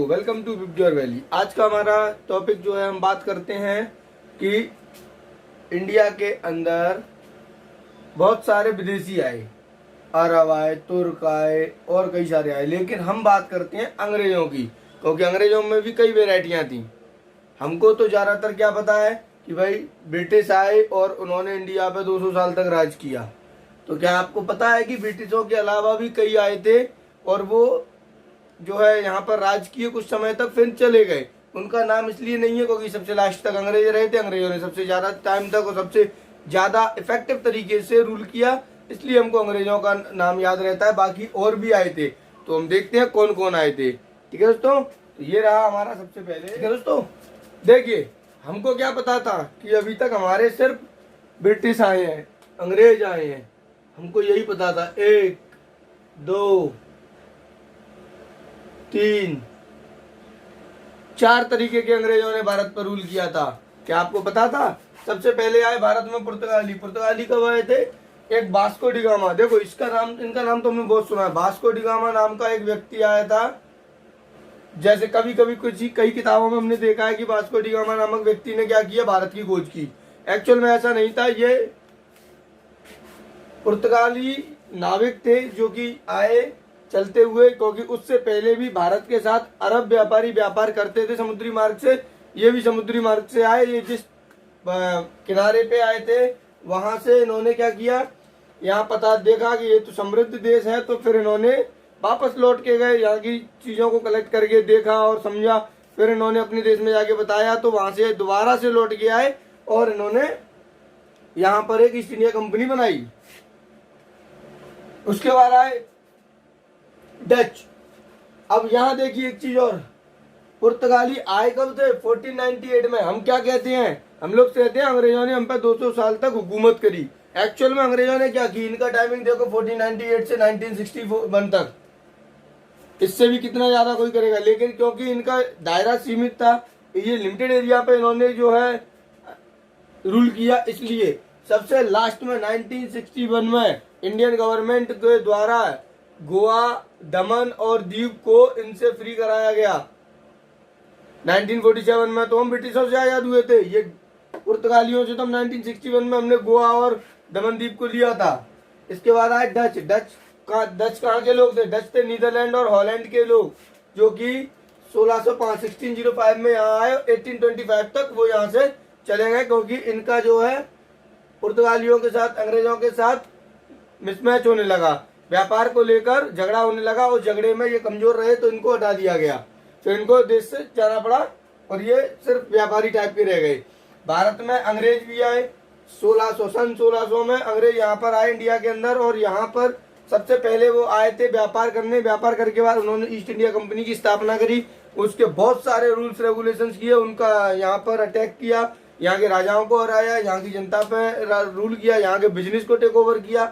Welcome to victor valley. आज का हमारा टॉपिक जो है, हम बात करते हैं कि इंडिया के अंदर बहुत सारे विदेशी आए, अरब आए, तुर्क आए और कई सारे आए, लेकिन हम बात करते हैं अंग्रेजों की, क्योंकि अंग्रेजों में भी कई वेराइटियां थी। हमको तो ज़्यादातर क्या पता है कि भाई ब्रिटिश आए और उन्होंने इंडिया पे 200 साल तक राज किया। तो क्या आपको पता है कि ब्रिटिशों के अलावा भी कई आए थे और वो जो है यहाँ पर राज किए कुछ समय तक, फिर चले गए। उनका नाम इसलिए नहीं है क्योंकि सबसे लास्ट तक अंग्रेज रहे थे, अंग्रेजों ने सबसे ज़्यादा टाइम तक और सबसे ज़्यादा इफेक्टिव तरीके से रूल किया, इसलिए हमको अंग्रेजों का नाम याद रहता है। बाकी और भी आए थे, तो हम देखते हैं कौन कौन आए थे। ठीक है दोस्तों, तो ये रहा हमारा सबसे पहले। ठीक है दोस्तों, देखिए हमको क्या पता था कि अभी तक हमारे सिर्फ ब्रिटिश आए हैं, अंग्रेज आए हैं, हमको यही पता था। 1 2 3 4 तरीके के अंग्रेजों ने भारत पर रूल किया था। क्या आपको पता था? सबसे पहले आए भारत में पुर्तगाली। पुर्तगाली कब आए थे? एक वास्को डी गामा। देखो इसका नाम, इनका नाम तो हमने बहुत सुना है। वास्को डी गामा नाम का एक व्यक्ति आया था। जैसे कभी कभी कई किताबों में हमने देखा है कि वास्को डी गामा नामक व्यक्ति ने क्या किया, भारत की खोज की। एक्चुअल में ऐसा नहीं था, ये पुर्तगाली नाविक थे जो कि आए चलते हुए, क्योंकि उससे पहले भी भारत के साथ अरब व्यापारी व्यापार करते थे समुद्री मार्ग से। ये भी समुद्री मार्ग से आए। ये जिस किनारे पे आए थे वहां से इन्होंने क्या किया, यहाँ पता देखा कि ये तो समृद्ध देश है, तो फिर इन्होंने वापस लौट के गए, यहाँ की चीजों को कलेक्ट करके देखा और समझा, फिर इन्होंने अपने देश में जाके बताया, तो वहां से दोबारा से लौट के आए और इन्होंने यहाँ पर एक ईस्ट इंडिया कंपनी बनाई। उसके बाद आए डच। अब यहाँ देखिए एक चीज और, पुर्तगाली आए कब थे? 1498 में। हम क्या कहते हैं, हम लोग कहते हैं अंग्रेजों ने हम पे 200 साल तक हुकूमत करी। एक्चुअल में अंग्रेजों ने क्या की, इनका टाइमिंग देखो 1498 से 1961 तक। इससे भी कितना ज्यादा कोई करेगा, लेकिन क्योंकि इनका दायरा सीमित था, ये लिमिटेड एरिया पे इन्होंने जो है रूल किया, इसलिए सबसे लास्ट में 1961 में इंडियन गवर्नमेंट के द्वारा गोवा, दमन और दीव को इनसे फ्री कराया गया। 1947 में तो हम ब्रिटिशों से आजाद हुए थे, ये पुर्तगालियों से तो हम 1961 में हमने गोवा और दमन द्वीप को लिया था। इसके बाद आए डच। डच कहाँ के लोग थे? डच थे नीदरलैंड और हॉलैंड के लोग, जो कि 1605 में यहाँ आए। 1825 तक वो यहाँ से चले गए, क्योंकि इनका जो है पुर्तगालियों के साथ, अंग्रेजों के साथ मिसमैच होने लगा, व्यापार को लेकर झगड़ा होने लगा, और झगड़े में ये कमजोर रहे तो इनको हटा दिया गया, फिर इनको देश से जाना पड़ा और ये सिर्फ व्यापारी टाइप के रह गए। भारत में अंग्रेज भी आए। सन 1600 में अंग्रेज यहाँ पर आए इंडिया के अंदर, और यहाँ पर सबसे पहले वो आए थे व्यापार करने। व्यापार करके बाद उन्होंने ईस्ट इंडिया कंपनी की स्थापना करी। उसके बहुत सारे रूल्स रेगुलेशंस किए, उनका यहाँ पर अटैक किया, यहाँ के राजाओं को हराया, यहाँ की जनता पे रूल किया, यहाँ के बिजनेस को टेक ओवर किया।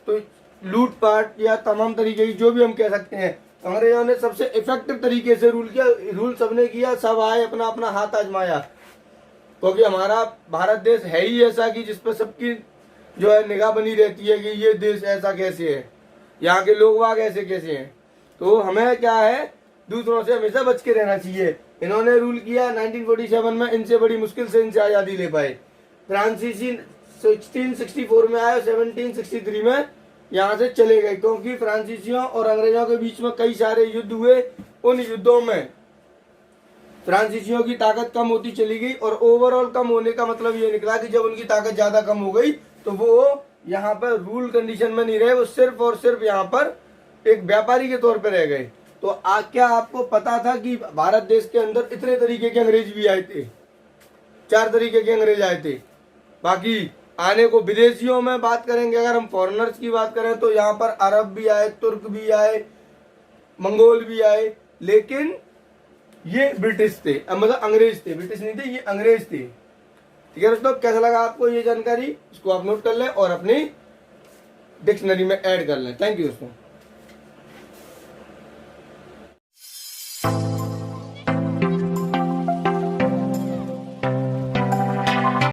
तो लूटपाट या तमाम तरीके की जो भी हम कह सकते हैं, अंग्रेजों ने सबसे इफेक्टिव तरीके से रूल किया। रूल सबने किया, सब आए, अपना अपना हाथ आजमाया, क्योंकि हमारा भारत देश है ही ऐसा कि जिस पर सबकी जो है निगाह बनी रहती है कि ये देश ऐसा कैसे है, यहाँ के लोग वाग ऐसे कैसे हैं। तो हमें क्या है, दूसरों से हमेशा बच के रहना चाहिए। इन्होंने रूल किया 1947 में, इनसे बड़ी मुश्किल से इनसे आज़ादी ले पाए। फ्रांसीसी 1664 में आए, 1763 में यहाँ से चले गए, क्योंकि फ्रांसीसियों और अंग्रेजों के बीच में कई सारे युद्ध हुए। उन युद्धों में फ्रांसीसियों की ताकत कम होती चली गई, और ओवरऑल कम होने का मतलब ये निकला कि जब उनकी ताकत ज्यादा कम हो गई तो वो यहाँ पर रूल कंडीशन में नहीं रहे, वो सिर्फ और सिर्फ यहाँ पर एक व्यापारी के तौर पर रह गए। तो क्या आपको पता था कि भारत देश के अंदर इतने तरीके के अंग्रेज भी आए थे? 4 तरीके के अंग्रेज आए थे। बाकी आने को विदेशियों में बात करेंगे, अगर हम फॉरेनर्स की बात करें तो यहाँ पर अरब भी आए, तुर्क भी आए, मंगोल भी आए, लेकिन ये ब्रिटिश थे, मतलब अंग्रेज थे, ब्रिटिश नहीं थे, ये अंग्रेज थे। ठीक है दोस्तों, कैसा लगा आपको ये जानकारी? इसको आप नोट कर लें और अपनी डिक्शनरी में ऐड कर लें। थैंक यू दोस्तों।